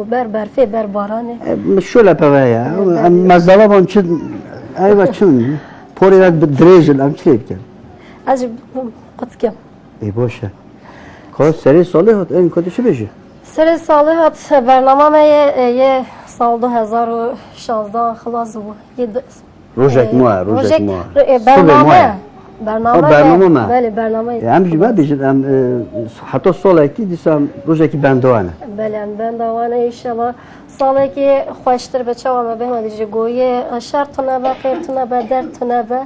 برفه بر بارانه شوله پوه یا مزدلا بان چه ایوه چون پوری وقت بدریجل ام چی بکن از قد کم ای باشه کار سری ساله هات این کدی چی بشه سر ساله هات برنامه یه سال 2016 خلاص بود روزک ماه روزک ماه برنامه بله برنامه هم جیبه بیشتر هم حتی ساله کی دیسم روزکی بندوانه بله بندوانه ایشالا ساله که خوشتر به چه وامه بهم دیجی گویه شرط نبه قیرت نبه درت نبه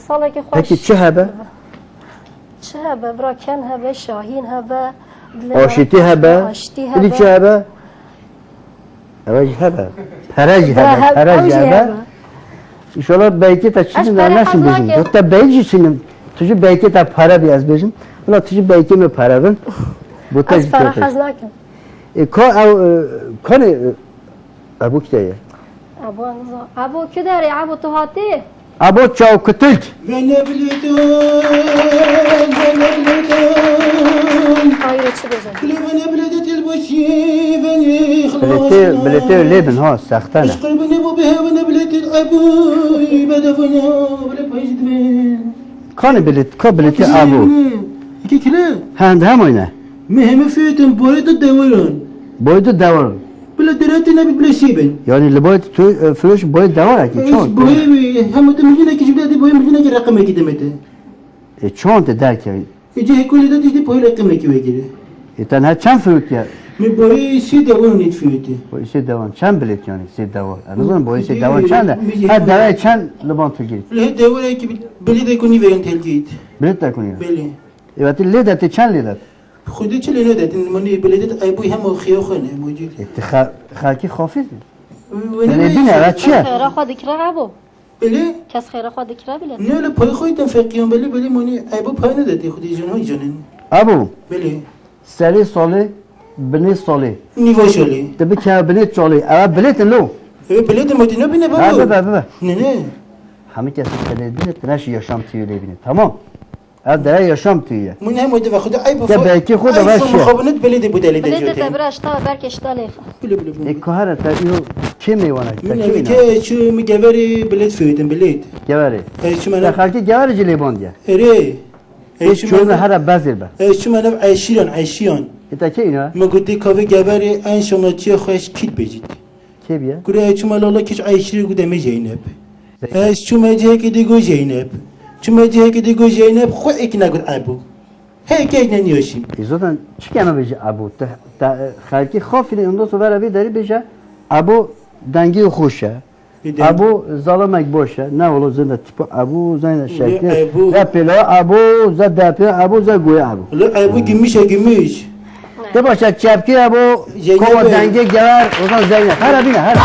ساله که خوش پکی چه هبه؟ چه هبه براکن هبه شاهین هبه آشتی هبه؟ بلی چه هبه؟ اوج هبه پرج هبه پرج هبه İnşallah belki ta çizim anlaşım bizim. Hatta belki çizim. Tuju belki ta para biraz bizim. Ulan tuju belki mi para ben? Bu ta az para haznaken. Kone abu kitaya. Abu kidari abu tuhati. Abu çav kıtılk. Vene bilidun. Hayır çizeceğim. Vene bilidet başı vene Bilete leben ha sahtana. Aşkarbını bu behe vene bilidet abu bedavana vele pajdven. Kone bilet ka bilete abu. İki kilo. Hem oyna. Mehme fiyetin boyda devaran. Boydu davar. Bile deretine bir bile siben. Yani le boydu tu fluş boydu davar ki çok. Boyu hem de milyona ki cibde boyu milyona ki rakam ki demedi. Çok da der ki. İşte hekolde de işte boyu rakam ki vekili. Tanha çan flüt ya. Mi boyu si devaran et fiyeti. Bu işe devam çan bilet yani se davar. Anladın bu işe devam çan da. Ha davar çan leban tu git. Le devara ki bile de koni veren telgit. Bilet de konuyor. Bile. Evet le de te çan le de. خودی چلی نداد این منی بلیدت ای بوی هم خیاه خونه موجود. خاکی خافی. نه بینه را چیه؟ خیره خود دکره عبو. بله؟ کس خیره خود دکره بله. نه ل پای خودت فقیان بله منی ای بو پای ندادی خودی جنهای جنن. ابو. بله. سری ساله بنی ساله. نیوا شاله. تبی که بلیت ساله. اول بلیت نو. بلیت مدی نبینه بابا. بابا. نه. همه کسی بلیت نش yaşam tüyü bine. Tamam. Adaya yaşam tüyü. من هم وده خود ای بو. Ya belki خود باشه. مخابنت بلیت بود دلیل بلیت جوته. تبرش تا برکش تالیف. بله بله. Kahara ta iyo kim eyvana? من که چه میگوری بلیت فیدم بلیت. Geveri. ای چه من. Ta halki geveri cilebon diye. اره. ای Hiç çoğunu hara bazil be. ای چه من عیشیان. İta ki ina? ما گفتی کاوه گوری این شناچی خوش کیت بجید. Ki biye? گوره ای چه مالالا کش عیشی گوده می جینب. ای چه مجه که دیگو جینب. چه مجه که دیگو جینب خو ایک نگود ابو. هی که ننیوشیم. Zaten çıkama beje abu. Ta halki khafile ondan sonra bir dari beje abu dengi hoşa. Abu zalamek boşa. Ne olur zında tipi abu zayna şekli. Ya pela abu zada pela abu za goya abu. لا ابو گمیشه گمیش. De başa çapki abu kova dengi gelir. O zaman zayna. Hara bine hara.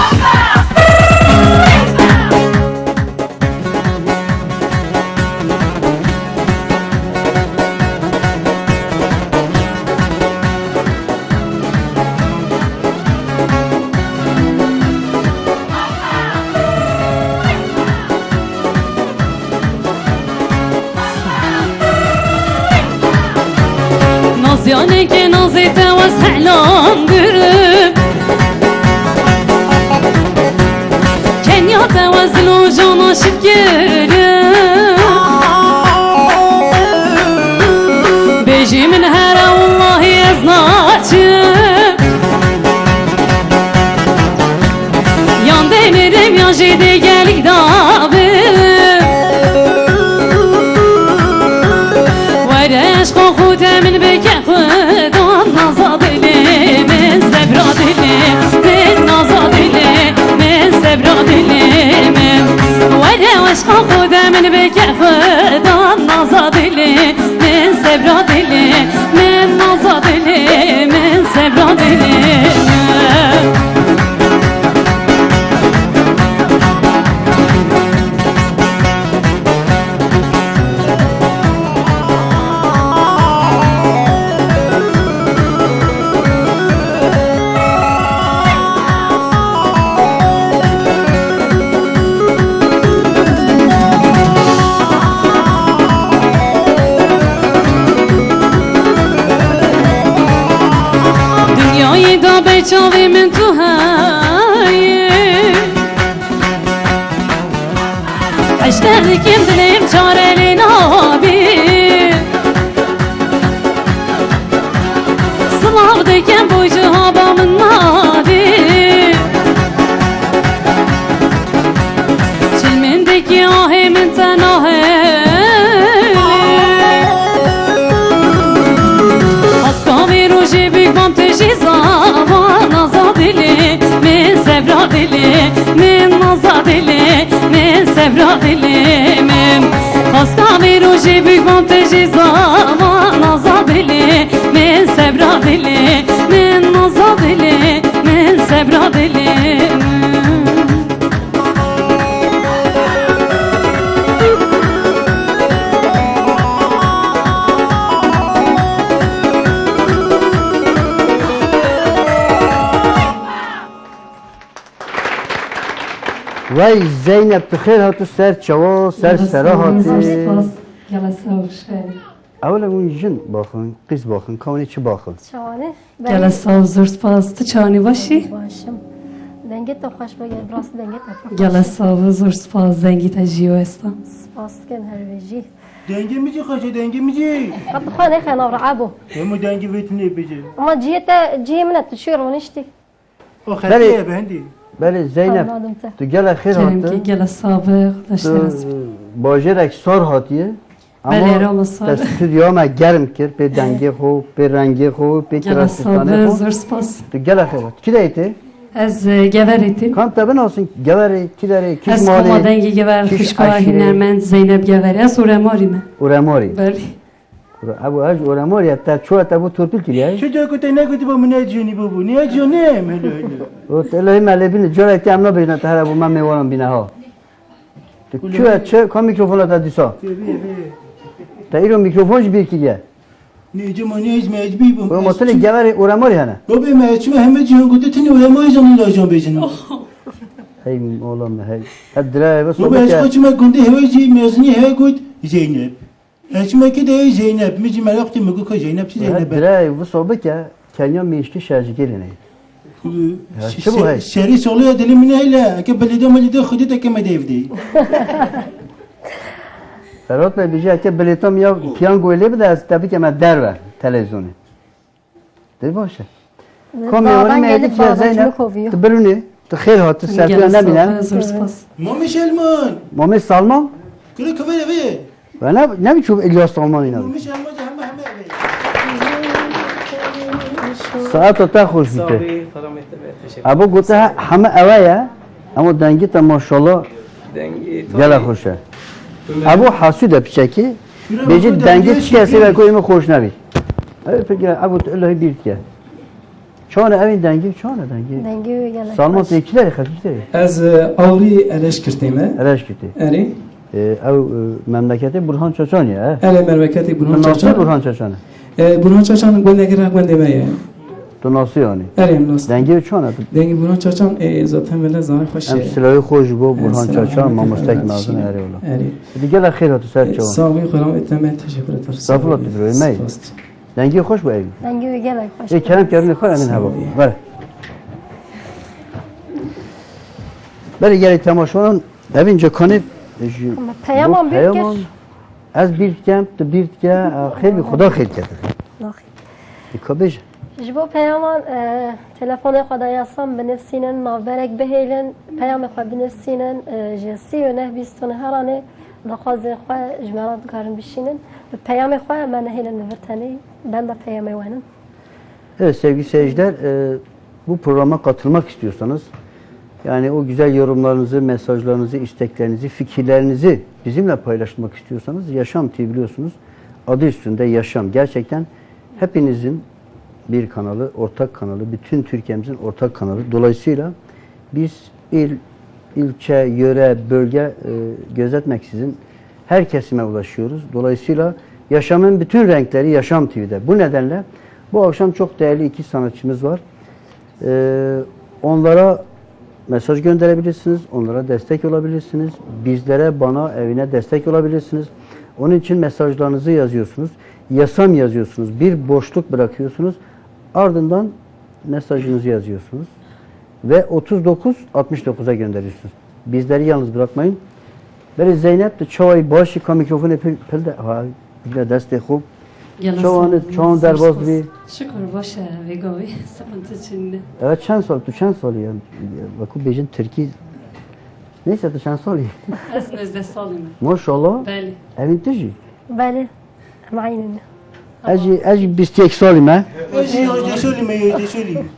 Yani ki nazite ve selam gürüp Kenya'da ve zilucan aşık gürüp Bejimin her Allahi eznaçıp Yan denirim ya jidi gelik dağıp Vere aşkı hudemin beke خودم نازادلی من زبرادلی من نازادلی من زبرادلی من ولی عشق خودم بگه خودم نازادلی من زبرادلی من نازادلی من زبرادلی ناوی من تو هایی عشتر دکیم دلیم چاره لینابی صلاح دکیم بوجه ها با من نادی چل من دکی آهی من تناهی اسکامی روشی بیگم تشی زمان آزادلی من سبرادلی من آزادلی من سبرادلی من اسکامی روشی بیگم تشی زمان آزادلی من سبرادلی من آزادلی من سبرادلی وای زینب تو خیر هاتو سر چوا سر سرا هاتی جلسه خوشحال اولا اون جن باخن قیز باخن کانی چی باخن چوانه جلسه زور سپاس تو چانی باشی باشم دنگت تو خوش بگیر راست دنگت تو جلسه زور سپاس زنگی تجیو استان سپاس کن هر ویجی دنگی میجی خوشه دنگی میجی قد خانه خنا رعبو همو دنگی ویتنی بجی اما جی من تشير ونشتي آخریه بهندی بله زینب تو گل خیر جرم که هاتی جلسه داشته تو رسم باجرک سار هاتیه بله رام سال استودیو ما گرم کرد به دنگی خو به رنگی خو به کراستانه جلسه خو زور سپاس تو گل خیر هات کی دیتی از گوریتیم کام تبن olsun geveri ki deri ki از mali کمادنگی گور کیش خوشگاه عشیره. هنرمند زینب گوری از اورماری من uramori بله abu aj uramori hatta çoğu tabu torpil kiliye چه جا کتا نگوتی با منه جونی بابو نه جونیم هلو هلو o telahi malebini jora ki amna birine tahara bu mamme varan bina ha tu çoğu çe kam mikrofona da disa ta iro mikrofon bir kiliye نه جمع نیز مجبی بم o motele geveri uramori hana بابا مجمع همه جهان گوته تنی علمای جان لاجان بجن hey oğlum hey hadra ve بابا از sohbet خودم گنده هوای جی مزنی هوای گود زینب اچما که ده زینب میجی ملاقتی مگو که زینب چی زینب hadra bu sohbet ya Kenya mişki şarjı gelene چه بو هی؟ شری سوالو دلی منه هیله اگه بلیده ملیده خودی تکه مدیفدی Ferhat Bey bize ki biletom ya piyango ile bir de az tabii ki ama der ver televizyonu. Değil başa. Komiyonu meydi ki Zeynep. Tbiruni. Tıkhir hatı serpiyon ne bine? زور سپاس مامی شلمان Muhammed Salman. کلی کفه روی Ve ne biçim İlyas Salman inadı? مامی شلمان همه همه روی Saat ota hoş bitti. Sabi, selamet ve teşekkür Abu gota hame evaya ama dengi ta maşallah ederim. gala hoşa. Abu hasu da piçeki. Beci dengi çıkası ve koyumu hoş nabi. Evet peki Abu Allah bir ki. Çana evin dengi çana dengi. دنگی گله Salman tekileri hafifleri. Ez avri eleş kirtime. Eleş gitti. Eri. Ev memleketi Burhan Çaçan ya. Ele merveketi Burhan Nasıl Çaçan. Burhan Çaçan'ı? Burhan Çaçan gönde girer gönde meye. To nasıl yani? Erim dost. Dengi çana. Dengi Burhan Çaçan zaten böyle zahir hoş. Em silahı hoş bu Burhan Selam. Çaçan mamustek Evet, nazın şimdi. eri ola. Eri. Hadi gel ahir hatı ser çavan. Sabi, selamet teşekkür ederim. Estağfurullah diyor, emeği. Dengi hoş bu evi. دنگی گله خوش Kerem Kerim'le koy emin hava. Ver. Böyle gel temaşanın evince kanı پیامان بیرکش از bir kem to bir ke خیلی خدا خیر کرده. کابج جبو پیامان تلفن خدا یاسم بنفسینن نافبرک بهیلن پیام خود بنفسینن جسی و نه بیستون هرانه لخواز خوا جمرات کارن بشینن پیام خوا من هیلن نورتنی ben de peyame vanım. Evet sevgili seyirciler bu programa katılmak istiyorsanız yani o güzel yorumlarınızı, mesajlarınızı, isteklerinizi, fikirlerinizi bizimle paylaşmak istiyorsanız Yaşam TV biliyorsunuz adı üstünde Yaşam. Gerçekten hepinizin bir kanalı, ortak kanalı, bütün Türkiye'mizin ortak kanalı. Dolayısıyla biz ilçe, yöre, bölge gözetmeksizin her kesime ulaşıyoruz. Dolayısıyla yaşamın bütün renkleri Yaşam TV'de. Bu nedenle bu akşam çok değerli iki sanatçımız var. Onlara mesaj gönderebilirsiniz, onlara destek olabilirsiniz. Bizlere, bana, evine destek olabilirsiniz. Onun için mesajlarınızı yazıyorsunuz. Yasam yazıyorsunuz. Bir boşluk bırakıyorsunuz. Ardından mesajınızı yazıyorsunuz. Ve 39-69'a gönderiyorsunuz. Bizleri yalnız bırakmayın. Böyle Zeynep de çoğu başı ka mikrofonu pilde. Ha, bile deste خوب. çoğun derboz bir. Şükür başa ve gavi sıkıntı içinde. Evet çend sal ya. Bakın bejin Türkiye. Neyse tu çend sal ya. Ez nezde salim. Maşallah. Bəli. Evin tücü. بله معين Eci 21 salim ha. Özde söyleme, özde söyleyeyim.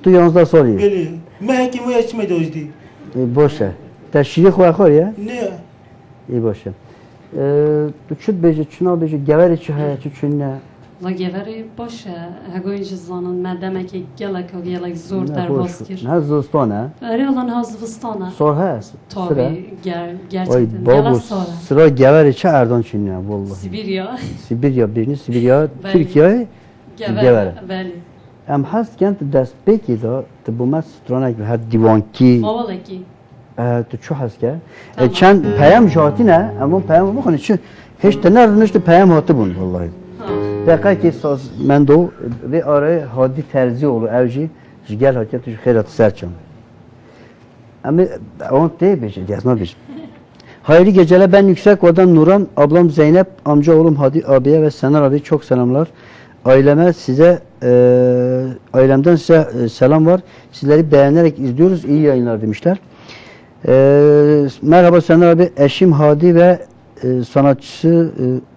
Tu yalnızda sal ya. Böyle. Mahkeme açmadı özde. Boş ver. Te şiiri koyar ya. Ne? İyi boş ver. Tu çut beji, çuna beji, geveri çi haya, çu çünne. La geveri başa. Hegoyin jizanın medemek gelek o gelek zor derboz kir. Ne zostan ha. Eri olan hazvistana. Sor ha. Sıra. Tabi Oy gerçekten. babu Gela sonra. sıra geveri çi Erdoğan çünne vallahi. Sibirya. Sibirya birini Sibirya Bəli. Türkiye. Gevere. Bəli. Em hast kent dest peki da te bu mes stranek her divanki. Mavalaki. Tu çu hast ke. Tamam. Çend peyam jati ne? Ama peyam bu konu çu. Hiç de nereden işte peyam hatı bun vallahi. Ha. Dakika ki saz men do ve araya hadi terzi olur evci. Gel hakikat tu khairat serçam. Ama on te beş yazma beş. Hayırlı geceler, ben Yüksek Odan Nuran, ablam Zeynep, amca oğlum Hadi abiye ve Senar abi çok selamlar. Aileme size, ailemden size selam var. Sizleri beğenerek izliyoruz, iyi yayınlar demişler. Merhaba Senar abi, eşim Hadi ve sanatçısı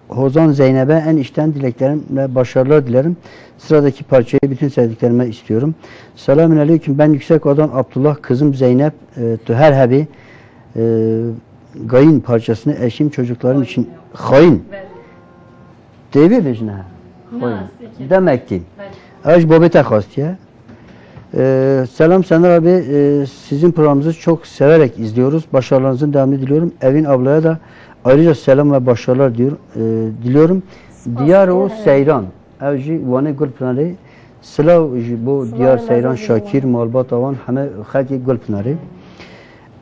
Hozan Zeynep'e en içten dileklerim ve başarılar dilerim. Sıradaki parçayı bütün sevdiklerime istiyorum. Selamünaleyküm, ben Yüksek Odan Abdullah, kızım Zeynep, Tüher Hebi, Gayin parçasını eşim çocuklarım için hain. Devi vecne. Hain. Demek ki. Aj babete kast ya. Selam Senar abi, sizin programınızı çok severek izliyoruz. Başarılarınızın devamını diliyorum. Evin ablaya da ayrıca selam ve başarılar diliyorum. Diyar o Seyran. Evci Vane Gülpınarı. Sılav bu Diyar Seyran Şakir Malbat Avan Hame Khati Gülpınarı.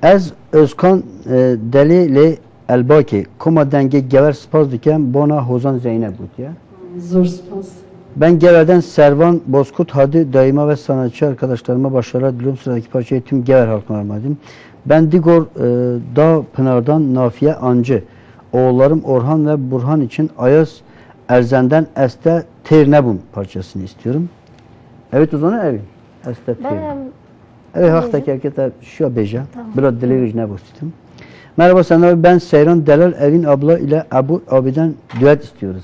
Ez Özkan deli le elbaki koma denge gever spas dikem bona Hozan Zeynep bud ya. Zor spas. Ben Gever'den Servan Bozkurt Hadi dayıma ve sanatçı arkadaşlarıma başarılar diliyorum. Sıradaki parçayı tüm Gever halkına armağan. Ben Digor Dağ Pınar'dan Nafiye Ancı. Oğullarım Orhan ve Burhan için Ayaz Erzen'den Este Ternebun parçasını istiyorum. Evet o zaman evet. Este Ternebun. بله Evet haktaki hakikaten şu beja. Biraz dili ne basittim. Merhaba sana, ben Seyran Delal Evin abla ile Abu abiden düet istiyoruz.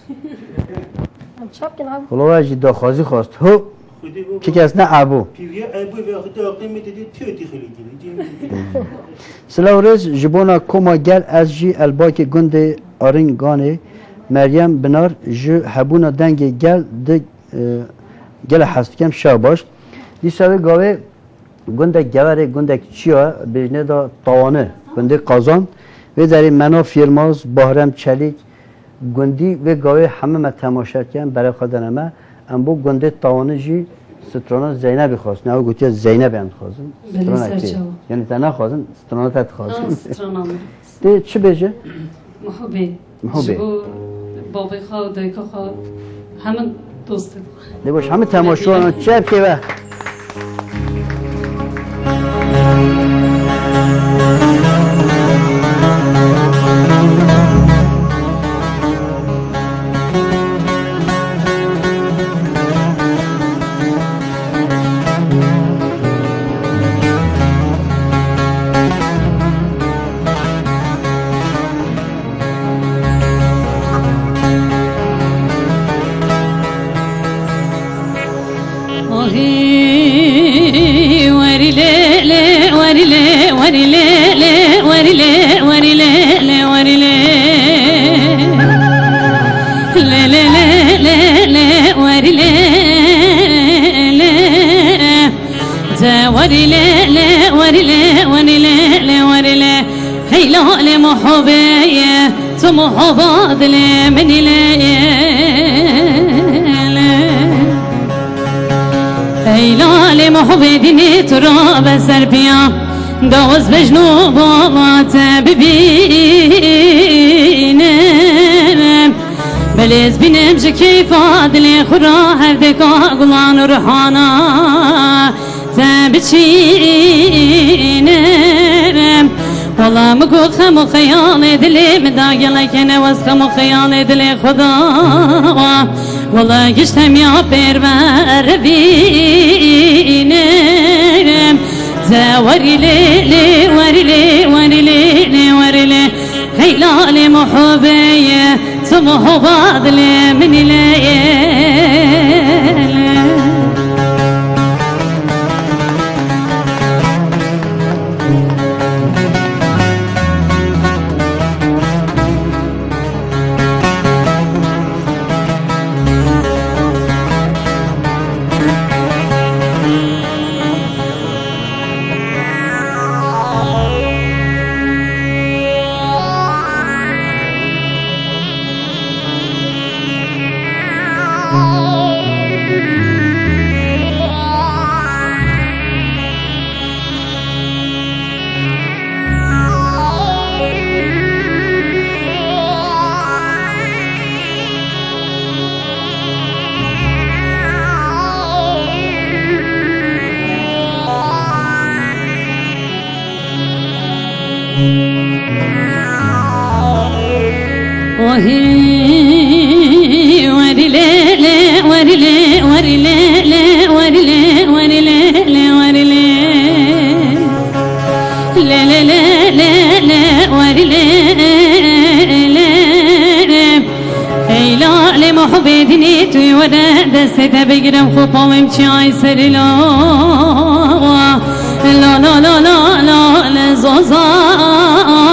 هم شاب كنعم Kolavacı da kazı khast. Hu Hadi bu. kikes ne Abu. Piviye ebu ve akıda akıda dedi tüyöti khili. Slavres jibona koma gel az ji elbaki gunde arin gane Meryem Binar ji habuna denge gel de gel hastkem şabaş. Disavi gave günde gevere günde çiya birine de tavanı günde kazan ve deri mena firmaz Bahrem Çelik gündi ve gave hamime temaşaken berakadaneme em bu günde tavanı ji strona Zeynep'i khas. Ne o gutiya Zeynep en khazın. Strona ki. Yani tane khazın strona tat khazın. Stranam. De çi beje? Muhabbet. Muhabbet. Bu babay xav dayka xav. Hemen dost. De baş hamı temaşa çep ki ve محباد من هيلال محبدني تراب سربيا دوز بجنوب وات ببينم بلیز بینم جه کیفا دلی خورا هر دکا گلان و رحانا زن بچینم والله مگو خم و خیال دلی مداگی لکنه وز خم و خیال دلی خدا والله گشتم یا پرور بینم زواری لی واری لی واری لی واری لی هیلال محبیه تو محباد لی منی لیل واري لي واري لي واري لي واري لي واري لي واري لي لا لا لا لا لا واري لي اي لا لي محبي دنيتي ولا دستها بقرم خطا وامشي عايسر لا لا لا لا لا لا زوزانا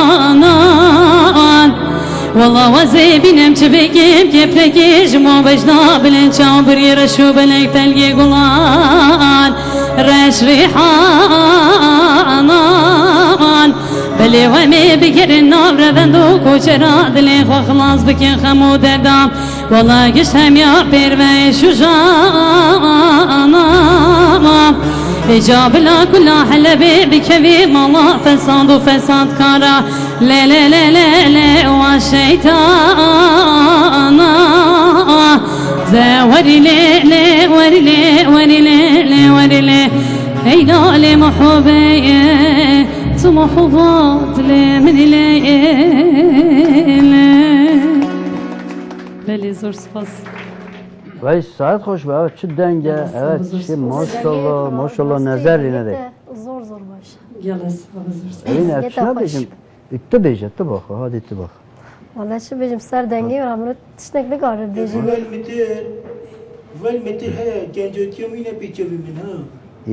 والله وزيبينم تبكيم كيف تكيج مو بجنا بلن شامبري رشو بلك تلقي قلان رش ريحانان بلي ومي بكر النار ذندوك وشراد لي خلاص بكي خمو دردام والله قشهم يا بيروي شجانا إجاب لا كل حلبي بكبير مالا فساد وفساد كارا لا لا لا لا لا والشيطان زوري لي لي وري لي وري لي لي وري لي هيدا لي محبي محبات لي من ليل بلي زور سپاس وای ساعت خوش به چه دنگه evet چه maşallah nazar yine de Zor zor baş. Yalnız hazır. evin hepsine bejim itti bejetti bak hadi itti bak Vallahi şu bejim ser dengi var ama tişnek de garip diyeceğim. والمتر هيا كان جوتيوم هنا بيتشوفي منها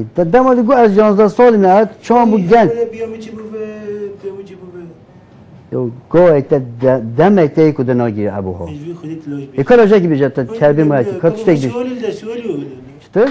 itti demedi bu az canızda solim ya şu an bu genç Yo go ekte demek de ikuda nagi abu ho ekoloji gibi zaten kelbi mi ki katışta gidiyor işte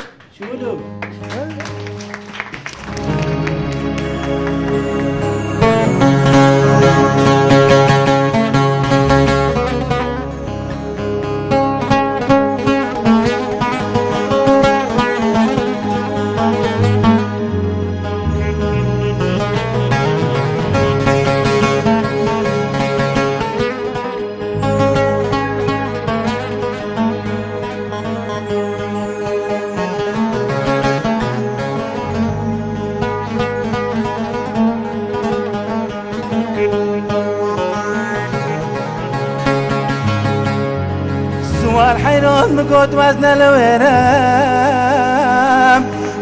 الحيران مقود وزن الورم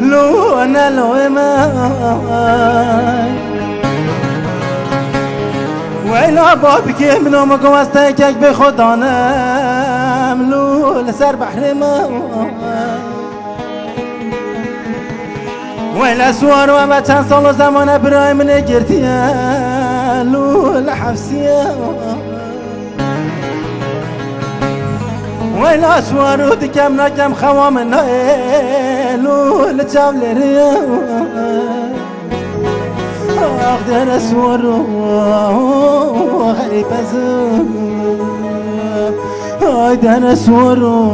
لو انا لو ما ويلا بابك منو مقوستك بخدانم لو لسر بحر ما ويلا سوار وما كان صلو زمان ابراهيم نجرتيا لو لحفسيا ويلا سوارو دكم نكم خوام نايلو لتشام لريا اقدر سوارو غريب ازم اقدر سوارو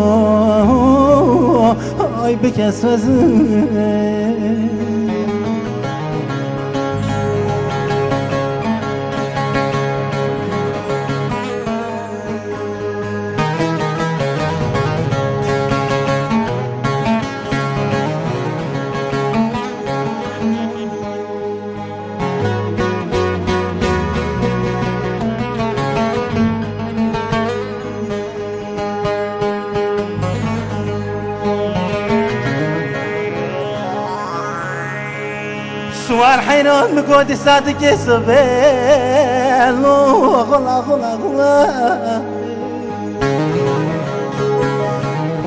اي بكس فزم سوار حيران مقود صادق سبيلو غلا غلا غلا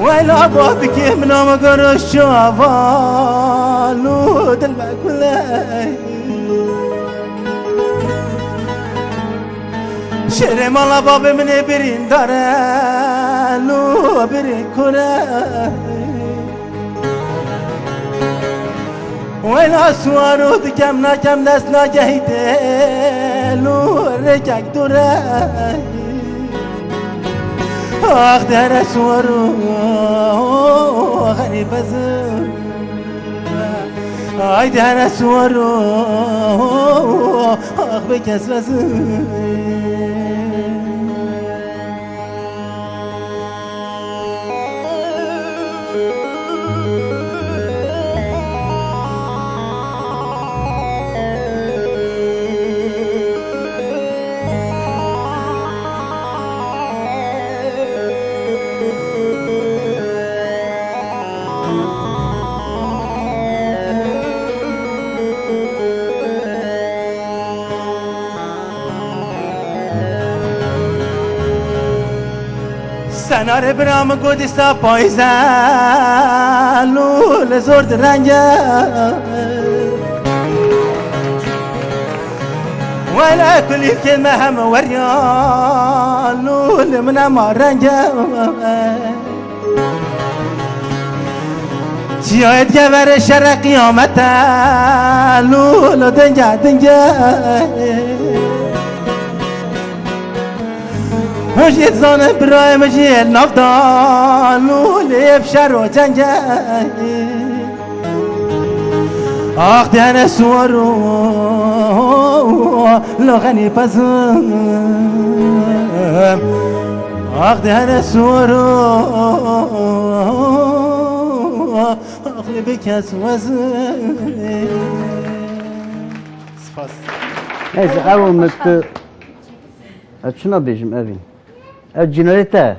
ولا بابك من مقر الشوفالو دلبك ولاي شري مالا بابي من برين دارالو برين كوراي وين اسوارو دكم ناكم نسنا جهيتلو رجعك دوراي اخ در اسوارو غريب ازم اي در اسوارو اخ بكس وزم سنار برام گودستا پایزالو لزورد رنگه ولا كل كلمة هم وريالو لمن ما رنجه سيايد جبر شر قيامته لو دنجا دنجا وجيت زان برايم جيل نفضالو ليف شر وجنجا آخ دهن سوارو لغني بزم آخ دهن سوارو آخ بكس وزم سپاس Neyse ev mutlu. Şuna bejim evin. Ev cinayete.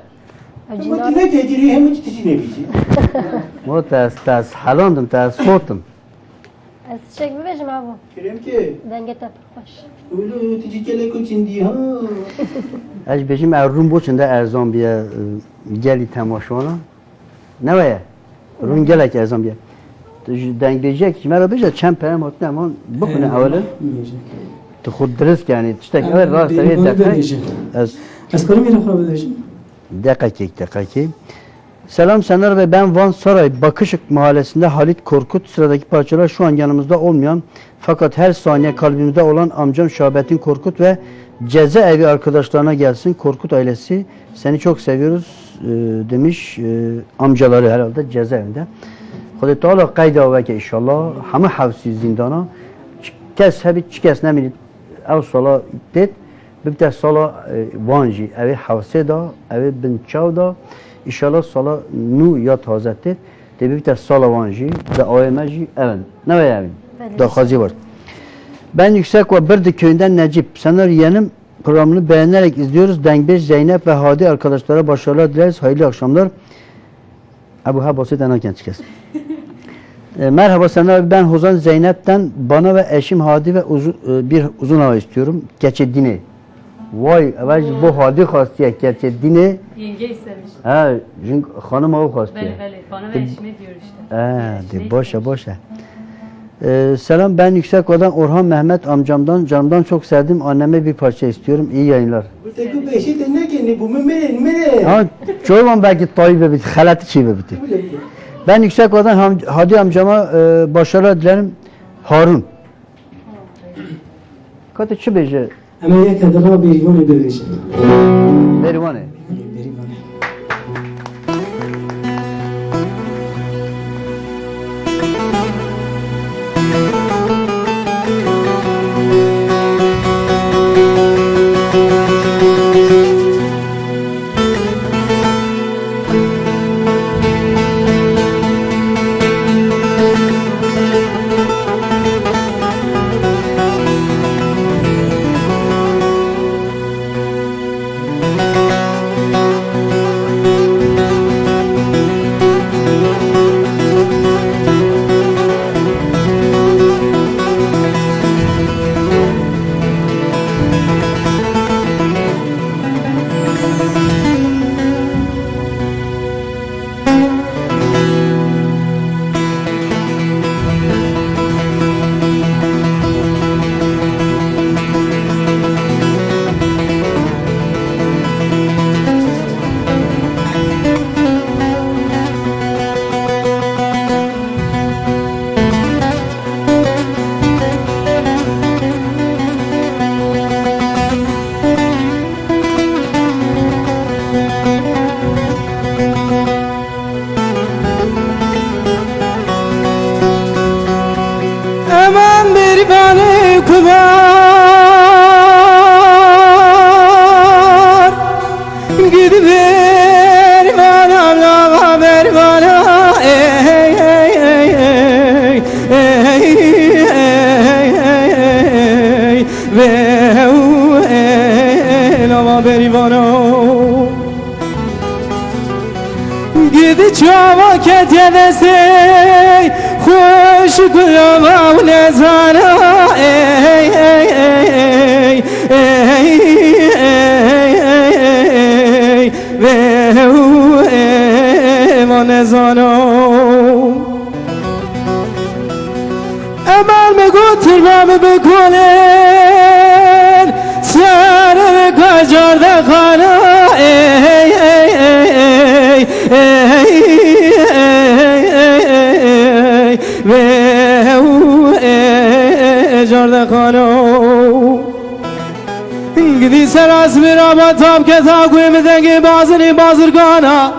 ما كنا تجري هم تجي نبيجي Mo tas halandım tas sotum. Ez çiçek bibêjim abo. كلام كي Denge te pir xweş. ولو تجي كلا كوتشندي ها Ez bejim ev rum boçunda erzan biye geli temaşona. Ne var? Rum gelek erzan biye. Dengleyecek. Mera beje çem peyam hatne ama bakın evvela. Tu khud drisk yani. İşte evvel rast evet dakika. Ez از کاری میره خواب داشتیم dakika. Selam Sener Bey, ben Van Saray Bakışık Mahallesi'nde Halit Korkut. Sıradaki parçalar şu an yanımızda olmayan fakat her saniye kalbimizde olan amcam Şahabettin Korkut ve cezaevi arkadaşlarına gelsin. Korkut ailesi seni çok seviyoruz demiş amcaları herhalde cezaevinde. Xuda Teala qayda ve ki inşallah hamı havsi zindana kes hebi kes nemini ev sala det bibte sala vanji evi havsi da evi binçav da İnşallah sala nu ya tazetti. Tabi bir de sala vanji ve AMG evet. Ne var yani? Daha var. Ben Yüksek ve Birdi köyünden Necip. Sener yeğenim programını beğenerek izliyoruz. Dengbej, Zeynep ve Hadi arkadaşlara başarılar dileriz. Hayırlı akşamlar. Bu ha basit anaken çıkız. Merhaba Sener, ben Hozan Zeynep'ten bana ve eşim Hadi ve bir uzun hava istiyorum. Geçedini. Vay, evet bu Hadi hastiye geçedini. Yenge istemiş. Ha, çünkü hanım o hastiye. Beli. Bana ve eşime diyor işte. De boşa. Selam, ben Yüksekova'dan Orhan Mehmet amcamdan, canımdan çok sevdim. Anneme bir parça istiyorum. İyi yayınlar. تقول بشي تنكني بو من Ha, çoğu belki Tayyip'e bitti, halatı çiğbe bitti. Ben Yüksekova'dan Hadi amcama başarılar dilerim. Harun. Katı çi beje? اما یک دقیقه بیرگانی ببیشیم Berivane. بیرگانی berivanı kumar Gidip berivanı lava berivanı ey ey ey ey ey lava berivanı Gidi çava ketedesi Hoş kulama u nezana Ey ey ey ey ey ey Ve u ema nezana Emel mi götürmemi bekulen Sarı kacarda kana Ey ey ey ey ve u jarda khano gidi saras mera batab ke tha koy midenge bazini bazırgana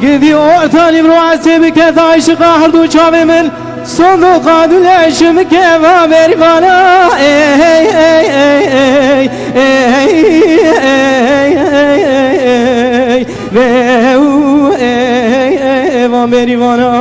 gidi ortani bro asib ke tha ishqa har du chave men sonu qadul ashim ke va mervana ey ey ey ey ve u va mervana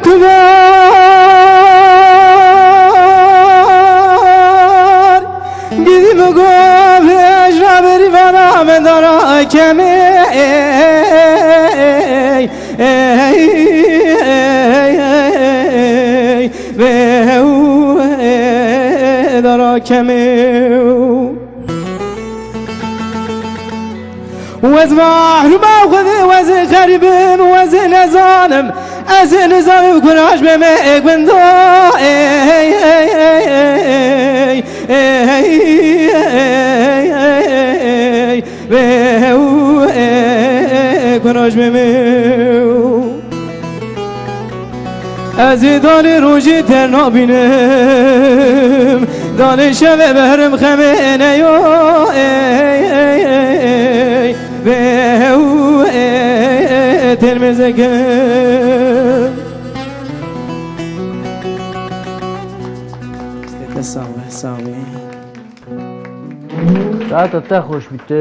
kumar Gidip gov ejra beri bana mendara kemi ve u dara kemi وز محروم خودی وز غریبم وز نزانم از نزانم کناش به مک بندو کناش به از دان روزی تر نبینم دانش و بهرم خمه نیو ve u termezeke sağ ol sağ ol ساعت تا خوش بیته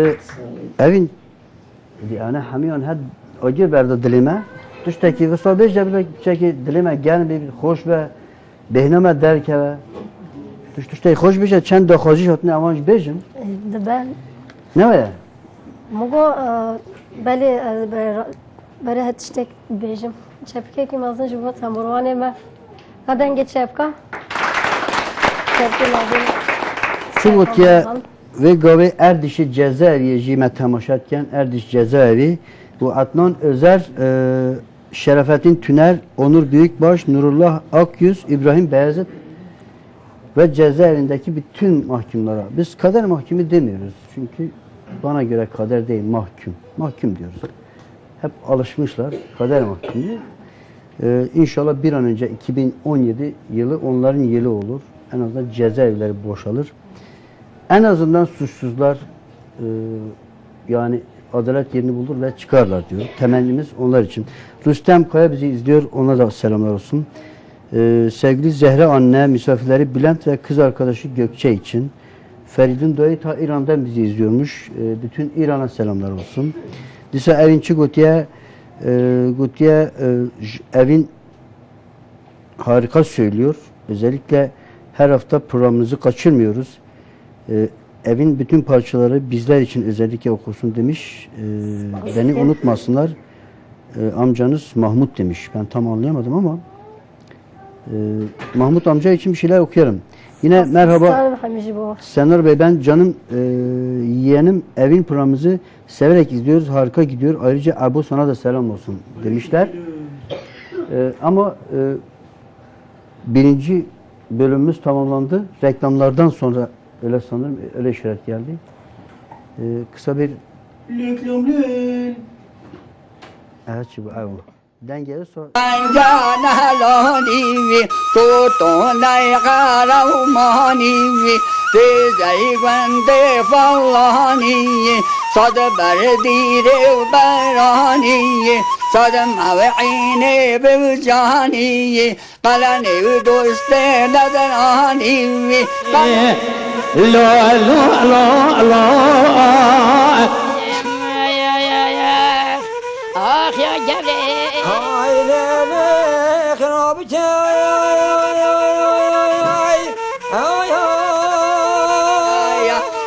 اوین دی انا همیان هد آجر برده دلیمه توش تکی وسا بیش جبه چکی دلیمه گرم بی خوش به بهنامه در که توش تکی خوش بیشه چند داخوزیش هاتنه اوانش بیشم دبل نه ویا مگو بله برای هتشتک بیشم چپکه که مازن جوات همروانه ما قدنگ چپکه چپکه لازم سیموتیا ve gave Erdişi cezaevi jime temaşatken Erdiş cezaevi bu Adnan Özer, Şerefettin Tüner, Onur Büyükbaş, Nurullah Akyüz, İbrahim Beyazıt ve cezaevindeki bütün mahkumlara biz kader mahkumu demiyoruz çünkü bana göre kader değil mahkum diyoruz. Hep alışmışlar kader mahkumu. İnşallah bir an önce 2017 yılı onların yılı olur. En azından cezaevleri boşalır. En azından suçsuzlar yani adalet yerini bulur ve çıkarlar diyor. Temennimiz onlar için. Rüstem Kaya bizi izliyor. Ona da selamlar olsun. Sevgili Zehra anne, misafirleri Bülent ve kız arkadaşı Gökçe için. Feridun Doğu ta İran'dan bizi izliyormuş. Bütün İran'a selamlar olsun. Disa Evinçi Gutiye Evin harika söylüyor. Özellikle her hafta programımızı kaçırmıyoruz. Evin bütün parçaları bizler için özellikle okusun demiş. Beni unutmasınlar. Amcanız Mahmut demiş. Ben tam anlayamadım ama Mahmut amca için bir şeyler okuyalım. Yine merhaba Senar Bey, ben canım yeğenim Evin programımızı severek izliyoruz. Harika gidiyor. Ayrıca Abu sana da selam olsun demişler. Ama birinci bölümümüz tamamlandı. Reklamlardan sonra öyle sanırım öyle işaret geldi. Kısa bir evet bu ayol. Dengeli sonra صد بردیر برانی صد موعین بوجانی قلن دوست ندرانی لا لا لا لا آخ یا گله آیلمه خرابچه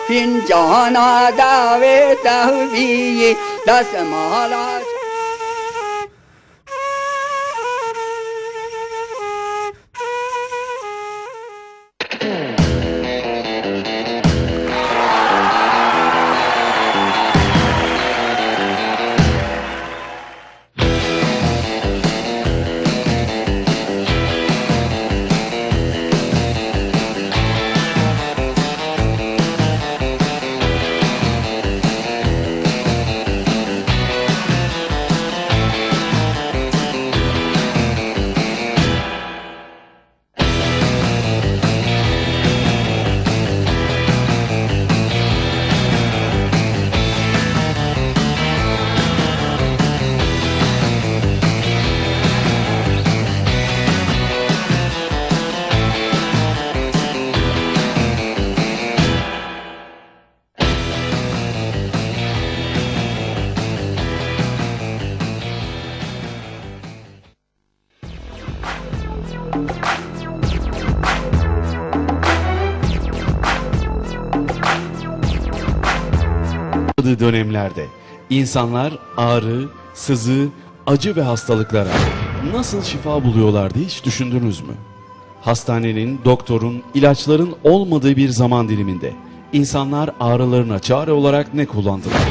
فنجانا داوی تهوی دست مالا dönemlerde insanlar ağrı, sızı, acı ve hastalıklara nasıl şifa buluyorlardı hiç düşündünüz mü? Hastanenin, doktorun, ilaçların olmadığı bir zaman diliminde insanlar ağrılarına çare olarak ne kullandılar?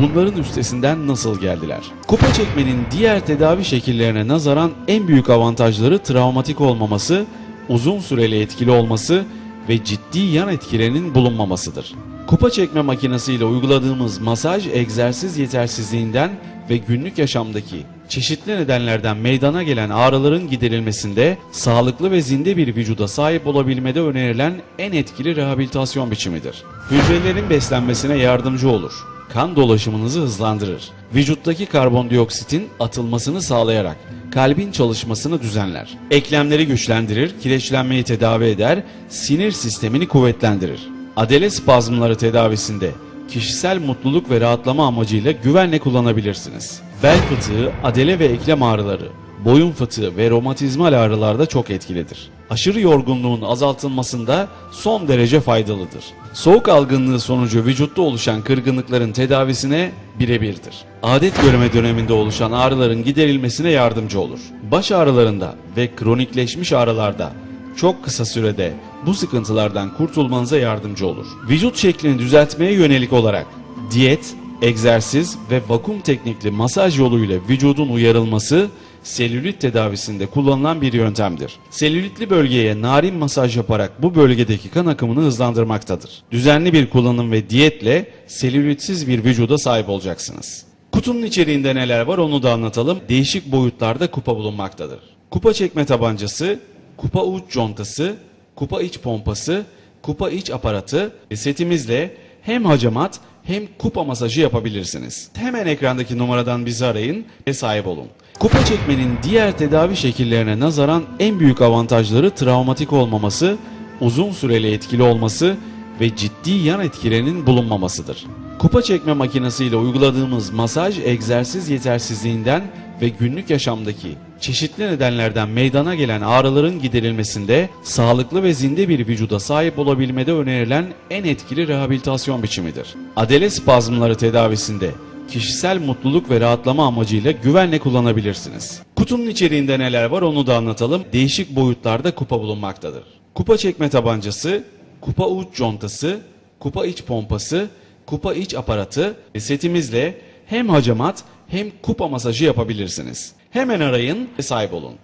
Bunların üstesinden nasıl geldiler? Kupa çekmenin diğer tedavi şekillerine nazaran en büyük avantajları travmatik olmaması, uzun süreli etkili olması ve ciddi yan etkilerinin bulunmamasıdır. Kupa çekme makinesiyle uyguladığımız masaj, egzersiz yetersizliğinden ve günlük yaşamdaki çeşitli nedenlerden meydana gelen ağrıların giderilmesinde sağlıklı ve zinde bir vücuda sahip olabilmede önerilen en etkili rehabilitasyon biçimidir. Hücrelerin beslenmesine yardımcı olur. Kan dolaşımınızı hızlandırır. Vücuttaki karbondioksitin atılmasını sağlayarak kalbin çalışmasını düzenler. Eklemleri güçlendirir, kireçlenmeyi tedavi eder, sinir sistemini kuvvetlendirir. Adele spazmları tedavisinde kişisel mutluluk ve rahatlama amacıyla güvenle kullanabilirsiniz. Bel fıtığı, adele ve eklem ağrıları, boyun fıtığı ve romatizmal ağrılarda çok etkilidir. Aşırı yorgunluğun azaltılmasında son derece faydalıdır. Soğuk algınlığı sonucu vücutta oluşan kırgınlıkların tedavisine birebirdir. Adet görme döneminde oluşan ağrıların giderilmesine yardımcı olur. Baş ağrılarında ve kronikleşmiş ağrılarda çok kısa sürede bu sıkıntılardan kurtulmanıza yardımcı olur. Vücut şeklini düzeltmeye yönelik olarak diyet, egzersiz ve vakum teknikli masaj yoluyla vücudun uyarılması selülit tedavisinde kullanılan bir yöntemdir. Selülitli bölgeye narin masaj yaparak bu bölgedeki kan akımını hızlandırmaktadır. Düzenli bir kullanım ve diyetle selülitsiz bir vücuda sahip olacaksınız. Kutunun içeriğinde neler var onu da anlatalım. Değişik boyutlarda kupa bulunmaktadır. Kupa çekme tabancası, kupa uç contası, kupa iç pompası, kupa iç aparatı setimizle hem hacamat hem kupa masajı yapabilirsiniz. Hemen ekrandaki numaradan bizi arayın ve sahip olun. Kupa çekmenin diğer tedavi şekillerine nazaran en büyük avantajları travmatik olmaması, uzun süreli etkili olması ve ciddi yan etkilerinin bulunmamasıdır. Kupa çekme makinesiyle uyguladığımız masaj, egzersiz yetersizliğinden ve günlük yaşamdaki çeşitli nedenlerden meydana gelen ağrıların giderilmesinde, sağlıklı ve zinde bir vücuda sahip olabilmede önerilen en etkili rehabilitasyon biçimidir. Adele spazmları tedavisinde kişisel mutluluk ve rahatlama amacıyla güvenle kullanabilirsiniz. Kutunun içeriğinde neler var onu da anlatalım. Değişik boyutlarda kupa bulunmaktadır. Kupa çekme tabancası, kupa uç contası, kupa iç pompası, kupa iç aparatı ve setimizle hem hacamat hem kupa masajı yapabilirsiniz. Hemen arayın ve sahip olun.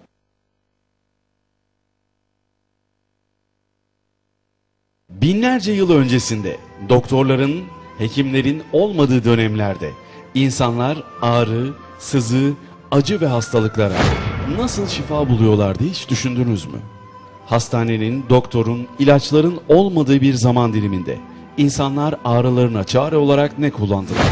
Binlerce yıl öncesinde doktorların, hekimlerin olmadığı dönemlerde insanlar ağrı, sızı, acı ve hastalıklara nasıl şifa buluyorlardı hiç düşündünüz mü? Hastanenin, doktorun, ilaçların olmadığı bir zaman diliminde insanlar ağrılarına çare olarak ne kullandılar?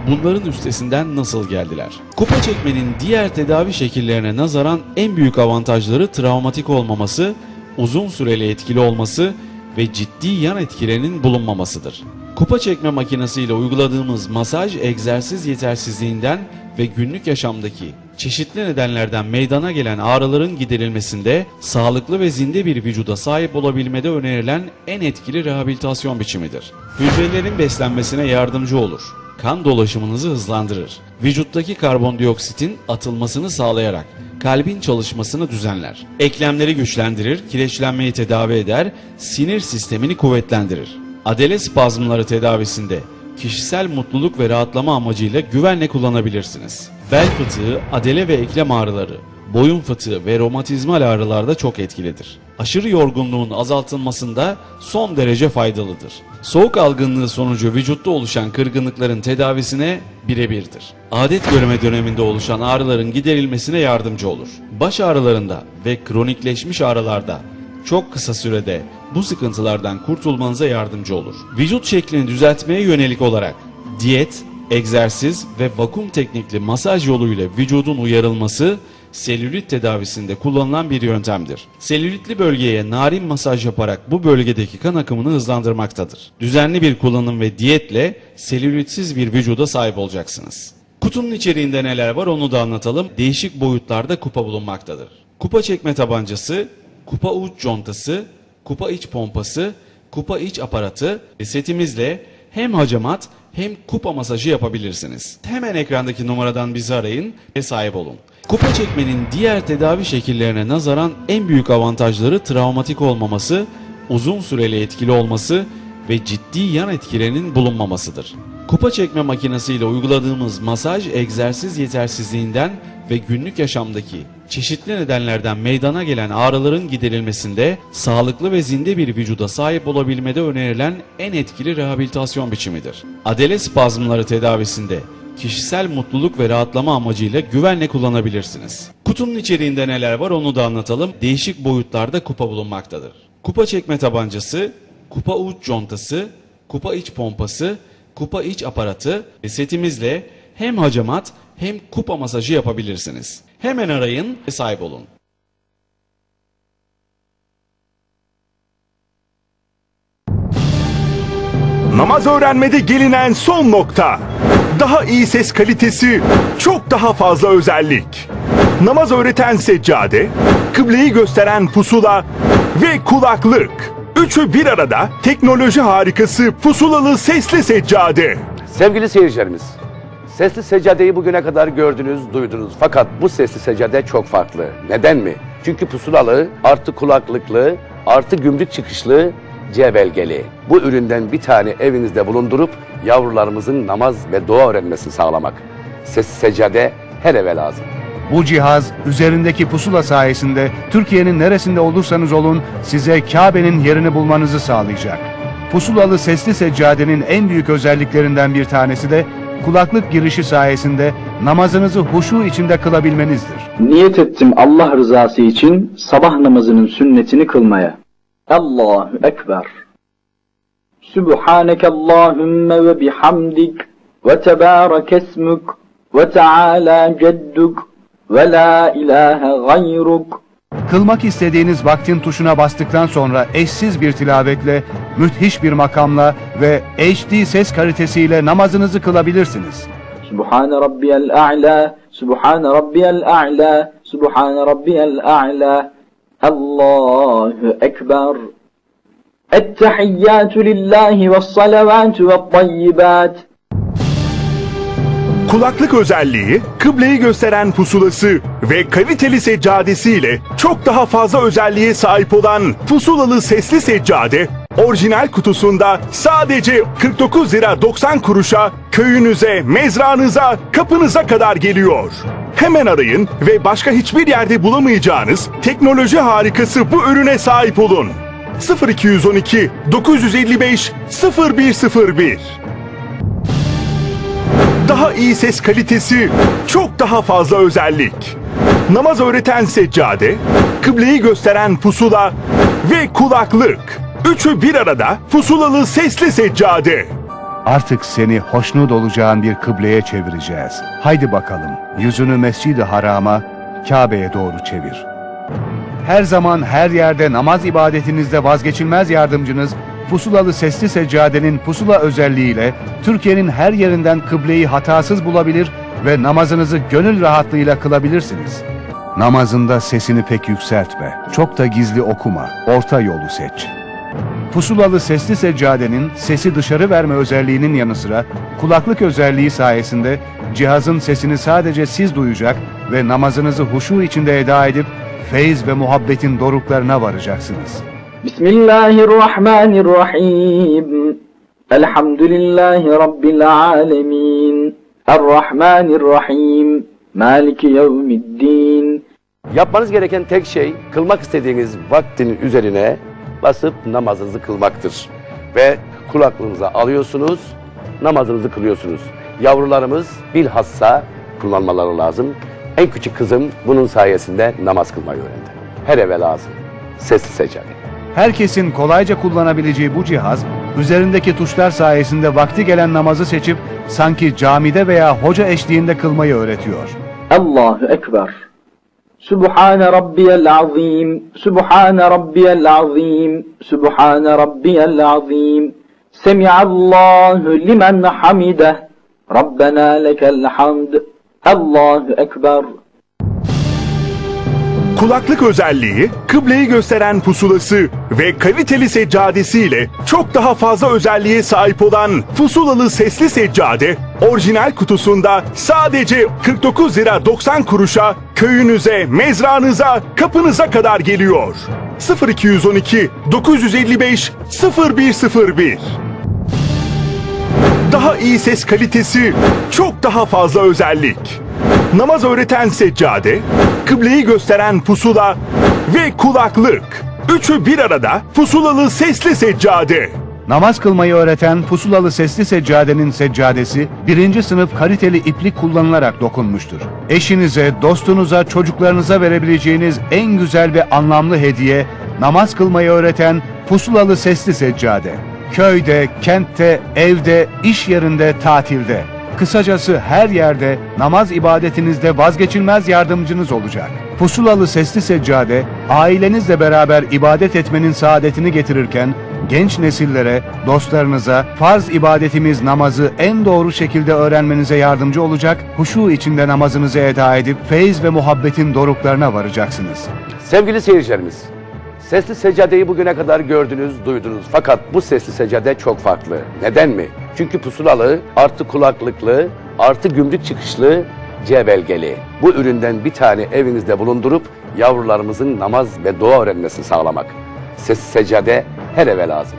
Bunların üstesinden nasıl geldiler? Kupa çekmenin diğer tedavi şekillerine nazaran en büyük avantajları travmatik olmaması, uzun süreli etkili olması ve ciddi yan etkilerinin bulunmamasıdır. Kupa çekme makinesiyle uyguladığımız masaj, egzersiz yetersizliğinden ve günlük yaşamdaki çeşitli nedenlerden meydana gelen ağrıların giderilmesinde, sağlıklı ve zinde bir vücuda sahip olabilmede önerilen en etkili rehabilitasyon biçimidir. Hücrelerin beslenmesine yardımcı olur. Kan dolaşımınızı hızlandırır. Vücuttaki karbondioksitin atılmasını sağlayarak kalbin çalışmasını düzenler. Eklemleri güçlendirir, kireçlenmeyi tedavi eder, sinir sistemini kuvvetlendirir. Adele spazmları tedavisinde kişisel mutluluk ve rahatlama amacıyla güvenle kullanabilirsiniz. Bel fıtığı, adele ve eklem ağrıları, boyun fıtığı ve romatizmal ağrılarda çok etkilidir. Aşırı yorgunluğun azaltılmasında son derece faydalıdır. Soğuk algınlığı sonucu vücutta oluşan kırgınlıkların tedavisine birebirdir. Adet görme döneminde oluşan ağrıların giderilmesine yardımcı olur. Baş ağrılarında ve kronikleşmiş ağrılarda çok kısa sürede bu sıkıntılardan kurtulmanıza yardımcı olur. Vücut şeklini düzeltmeye yönelik olarak diyet, egzersiz ve vakum teknikli masaj yoluyla vücudun uyarılması selülit tedavisinde kullanılan bir yöntemdir. Selülitli bölgeye narin masaj yaparak bu bölgedeki kan akımını hızlandırmaktadır. Düzenli bir kullanım ve diyetle selülitsiz bir vücuda sahip olacaksınız. Kutunun içeriğinde neler var onu da anlatalım. Değişik boyutlarda kupa bulunmaktadır. Kupa çekme tabancası, kupa uç contası, kupa iç pompası, kupa iç aparatı ve setimizle hem hacamat hem kupa masajı yapabilirsiniz. Hemen ekrandaki numaradan bizi arayın ve sahip olun. Kupa çekmenin diğer tedavi şekillerine nazaran en büyük avantajları travmatik olmaması, uzun süreli etkili olması ve ciddi yan etkilerinin bulunmamasıdır. Kupa çekme makinesiyle uyguladığımız masaj, egzersiz yetersizliğinden ve günlük yaşamdaki çeşitli nedenlerden meydana gelen ağrıların giderilmesinde, sağlıklı ve zinde bir vücuda sahip olabilmede önerilen en etkili rehabilitasyon biçimidir. Adele spazmları tedavisinde kişisel mutluluk ve rahatlama amacıyla güvenle kullanabilirsiniz. Kutunun içeriğinde neler var onu da anlatalım. Değişik boyutlarda kupa bulunmaktadır. Kupa çekme tabancası, kupa uç contası, kupa iç pompası, kupa iç aparatı ve setimizle hem hacamat hem kupa masajı yapabilirsiniz. Hemen arayın ve sahip olun. Namaz öğrenmede gelinen son nokta. Daha iyi ses kalitesi, çok daha fazla özellik. Namaz öğreten seccade, kıbleyi gösteren pusula ve kulaklık. Üçü bir arada teknoloji harikası pusulalı sesli seccade. Sevgili seyircilerimiz, sesli seccadeyi bugüne kadar gördünüz, duydunuz. Fakat bu sesli seccade çok farklı. Neden mi? Çünkü pusulalı, artı kulaklıklı, artı gümrük çıkışlı, C belgeli. Bu üründen bir tane evinizde bulundurup yavrularımızın namaz ve dua öğrenmesini sağlamak. Sesli seccade her eve lazım. Bu cihaz üzerindeki pusula sayesinde Türkiye'nin neresinde olursanız olun size Kabe'nin yerini bulmanızı sağlayacak. Pusulalı sesli seccadenin en büyük özelliklerinden bir tanesi de kulaklık girişi sayesinde namazınızı huşu içinde kılabilmenizdir. Niyet ettim Allah rızası için sabah namazının sünnetini kılmaya. Allahu Ekber. سبحانك اللهم وبحمدك وتبارك اسمك وتعالى جدك ولا إله غيرك. Kılmak istediğiniz vaktin tuşuna bastıktan sonra eşsiz bir tilavetle, müthiş bir makamla ve HD ses kalitesiyle namazınızı kılabilirsiniz. Subhan rabbiyal a'la, Subhan rabbiyal a'la, Subhan rabbiyal a'la. Allahu ekber. Ettehiyyatu lillahi ve salavatu ve tayyibat. Kulaklık özelliği, kıbleyi gösteren pusulası ve kaliteli seccadesiyle çok daha fazla özelliğe sahip olan pusulalı sesli seccade, orijinal kutusunda sadece 49 lira 90 kuruşa köyünüze, mezranıza, kapınıza kadar geliyor. Hemen arayın ve başka hiçbir yerde bulamayacağınız teknoloji harikası bu ürüne sahip olun. 0212 955 0101. Daha iyi ses kalitesi, çok daha fazla özellik. Namaz öğreten seccade, kıbleyi gösteren pusula ve kulaklık. Üçü bir arada pusulalı sesli seccade. Artık seni hoşnut olacağın bir kıbleye çevireceğiz. Haydi bakalım, yüzünü Mescid-i Haram'a, Kabe'ye doğru çevir. Her zaman her yerde namaz ibadetinizde vazgeçilmez yardımcınız, pusulalı sesli seccadenin pusula özelliğiyle Türkiye'nin her yerinden kıbleyi hatasız bulabilir ve namazınızı gönül rahatlığıyla kılabilirsiniz. Namazında sesini pek yükseltme, çok da gizli okuma, orta yolu seç. Pusulalı sesli seccadenin sesi dışarı verme özelliğinin yanı sıra kulaklık özelliği sayesinde cihazın sesini sadece siz duyacak ve namazınızı huşu içinde eda edip feyz ve muhabbetin doruklarına varacaksınız. Bismillahirrahmanirrahim. Elhamdülillahi Rabbil alemin. Errahmanirrahim. Maliki yevmiddin. Yapmanız gereken tek şey kılmak istediğiniz vaktin üzerine basıp namazınızı kılmaktır. Ve kulaklığınıza alıyorsunuz, namazınızı kılıyorsunuz. Yavrularımız bilhassa kullanmaları lazım. En küçük kızım bunun sayesinde namaz kılmayı öğrendi. Her eve lazım. Sesli seccade. Herkesin kolayca kullanabileceği bu cihaz, üzerindeki tuşlar sayesinde vakti gelen namazı seçip sanki camide veya hoca eşliğinde kılmayı öğretiyor. Allahu ekber. Subhan rabbiyal azim. Subhan rabbiyal azim. Subhan rabbiyal azim. Semi'allahu limen hamideh. Rabbena lekel hamd. Allahu ekber. Kulaklık özelliği, kıbleyi gösteren pusulası ve kaliteli seccadesiyle çok daha fazla özelliğe sahip olan pusulalı sesli seccade, orijinal kutusunda sadece 49 lira 90 kuruşa köyünüze, mezranıza, kapınıza kadar geliyor. 0212 955 0101. Daha iyi ses kalitesi, çok daha fazla özellik. Namaz öğreten seccade, kıbleyi gösteren pusula ve kulaklık. Üçü bir arada pusulalı sesli seccade. Namaz kılmayı öğreten pusulalı sesli seccadenin seccadesi, 1. sınıf kaliteli iplik kullanılarak dokunmuştur. Eşinize, dostunuza, çocuklarınıza verebileceğiniz en güzel ve anlamlı hediye, namaz kılmayı öğreten pusulalı sesli seccade. Köyde, kentte, evde, iş yerinde, tatilde. Kısacası her yerde namaz ibadetinizde vazgeçilmez yardımcınız olacak. Pusulalı sesli seccade, ailenizle beraber ibadet etmenin saadetini getirirken, genç nesillere, dostlarınıza farz ibadetimiz namazı en doğru şekilde öğrenmenize yardımcı olacak, huşu içinde namazınızı eda edip feyz ve muhabbetin doruklarına varacaksınız. Sevgili seyircilerimiz, sesli seccadeyi bugüne kadar gördünüz, duydunuz. Fakat bu sesli seccade çok farklı. Neden mi? Çünkü pusulalı, artı kulaklıklı, artı gümrük çıkışlı, C belgeli. Bu üründen bir tane evinizde bulundurup yavrularımızın namaz ve dua öğrenmesini sağlamak. Sesli seccade her eve lazım.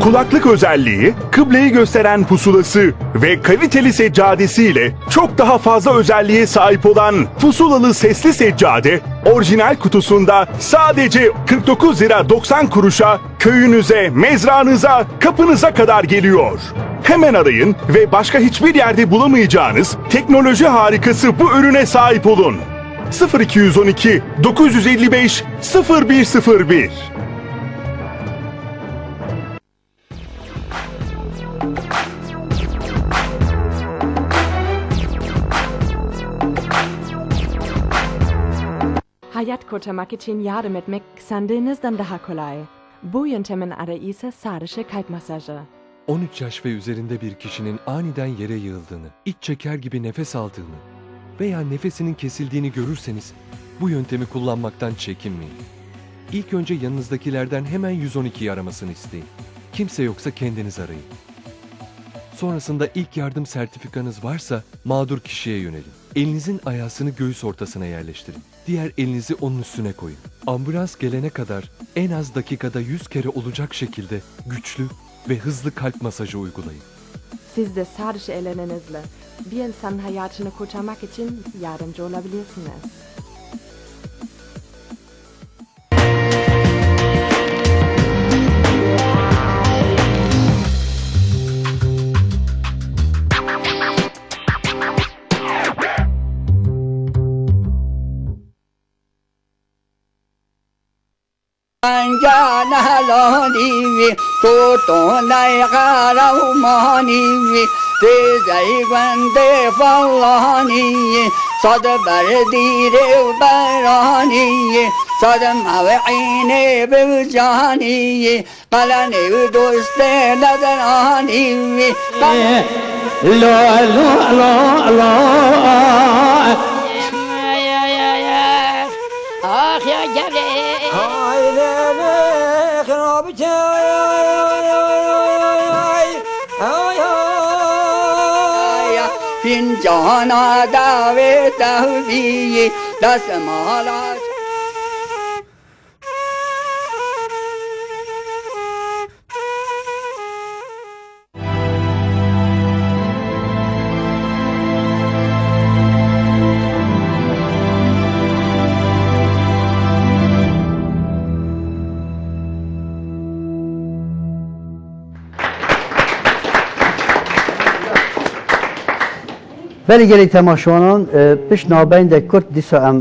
Kulaklık özelliği, kıbleyi gösteren pusulası ve kaliteli seccadesiyle çok daha fazla özelliğe sahip olan pusulalı sesli seccade, orijinal kutusunda sadece 49 lira 90 kuruşa köyünüze, mezranıza, kapınıza kadar geliyor. Hemen arayın ve başka hiçbir yerde bulamayacağınız teknoloji harikası bu ürüne sahip olun. 0212 955 0101. Hayat kurtarmak için yardım etmek sandığınızdan daha kolay. Bu yöntemin adı ise sadece kalp masajı. 13 yaş ve üzerinde bir kişinin aniden yere yığıldığını, iç çeker gibi nefes aldığını veya nefesinin kesildiğini görürseniz bu yöntemi kullanmaktan çekinmeyin. İlk önce yanınızdakilerden hemen 112'yi aramasını isteyin. Kimse yoksa kendiniz arayın. Sonrasında ilk yardım sertifikanız varsa mağdur kişiye yönelin. Elinizin ayasını göğüs ortasına yerleştirin. Diğer elinizi onun üstüne koyun. Ambulans gelene kadar en az dakikada 100 kere olacak şekilde güçlü ve hızlı kalp masajı uygulayın. Siz de sadece ellerinizle bir insanın hayatını kurtarmak için yardımcı olabilirsiniz. Anjana lonivi, tutonai karamanivi, tezai gwande fallani, sad bardire barani, sad mavine bevjani, qalani doste nadarani. La la la la. Ah ya gele. Fincana davet ahviye dasmala. بله گلی تماشوانان پیش نابین ده کرد دیسا ام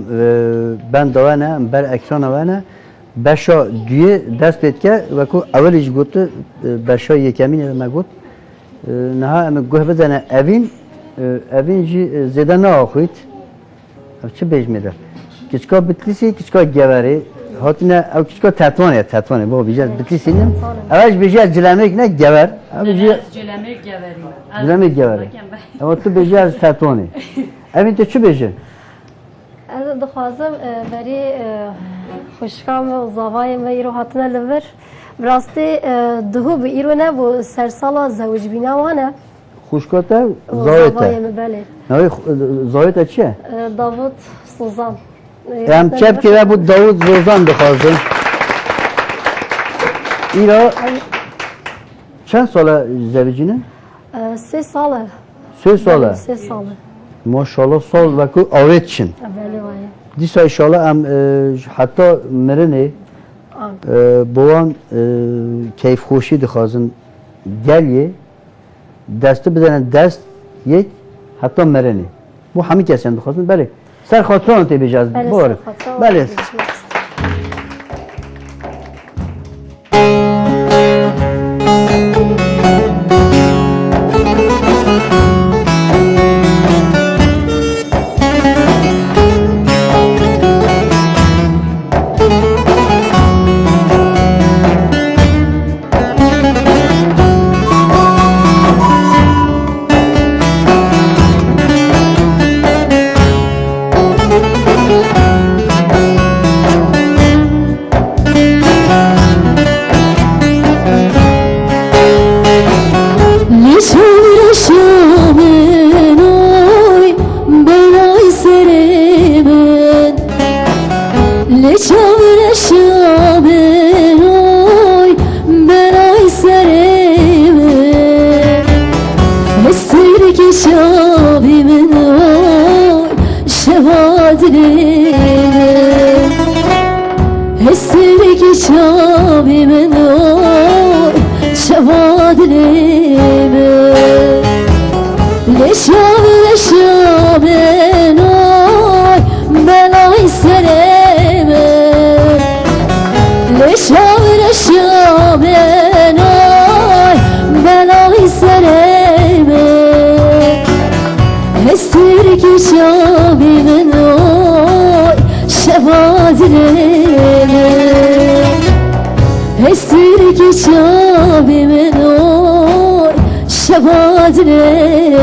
بندوانه ام بر اکران وانه بشا دوی دست بید که وکو اولیش گوت بشا یکمین ما گوت نها ام گوه بدنه اوین جی زیده نه آخوید چه بیش میده کچکا بتلیسی کچکا گوری هاتنه او کچکا تطوانه با بیجه بتلیسی نیم اولش بیجه جلمک نه گور جلمک گوری اما تو بیجه از تطوانه اوین تو چه بیجه؟ از دخوازم بری خوشکام و زاوایم و ایرو هاتنه لور براستی دهو به ایرو نه بو سرسالا زوج بینوانه خوشکاته زاوایم بله نوی زاویت چیه؟ داوود سوزان هم چپ که بود داوود روزان بخوازه ایرا چند ساله زوجینه؟ 3 ساله 3 ساله؟ 3 ساله ماشاءالله سال وکو آوید چین بله وای دیسا ایشالا هم حتی مرنه بوان کیف خوشی دخوازن گلیه دسته بدنن دست یک حتی مرنه bu hami kesen dixwazin bele ser xatıran te bêjaz bor bele Şefaat çabimin oy şebadlemi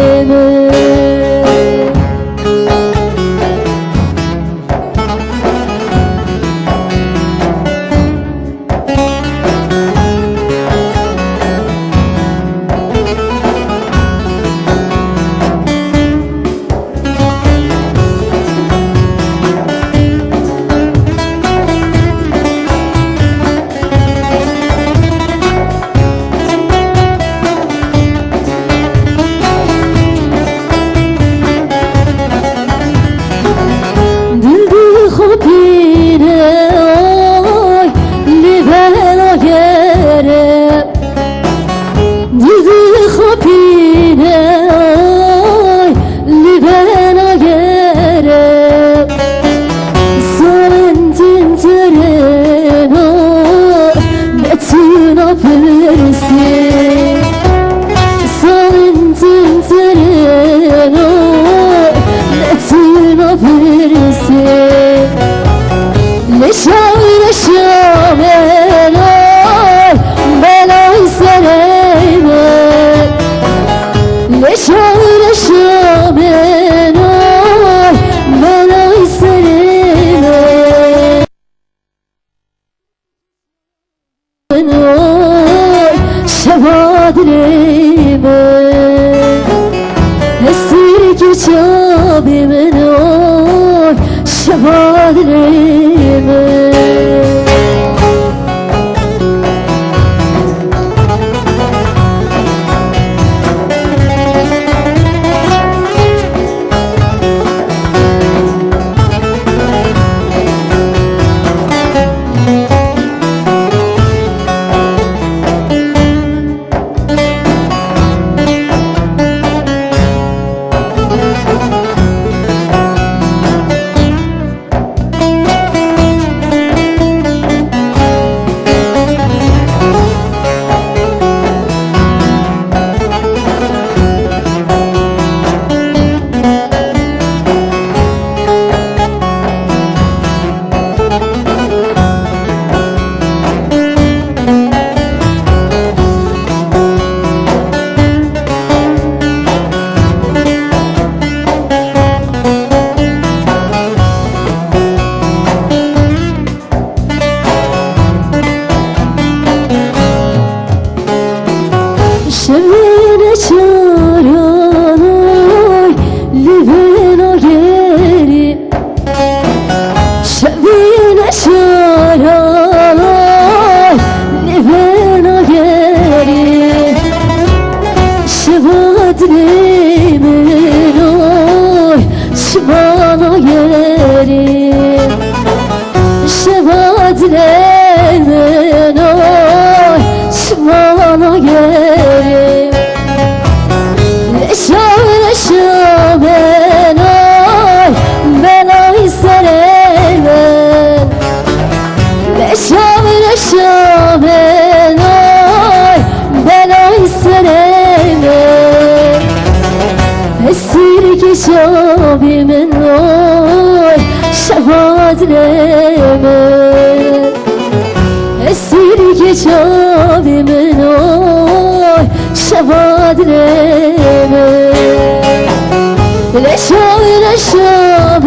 şabimin oy şebadlemi esirge şabimin oy şebadlemi leşo leşo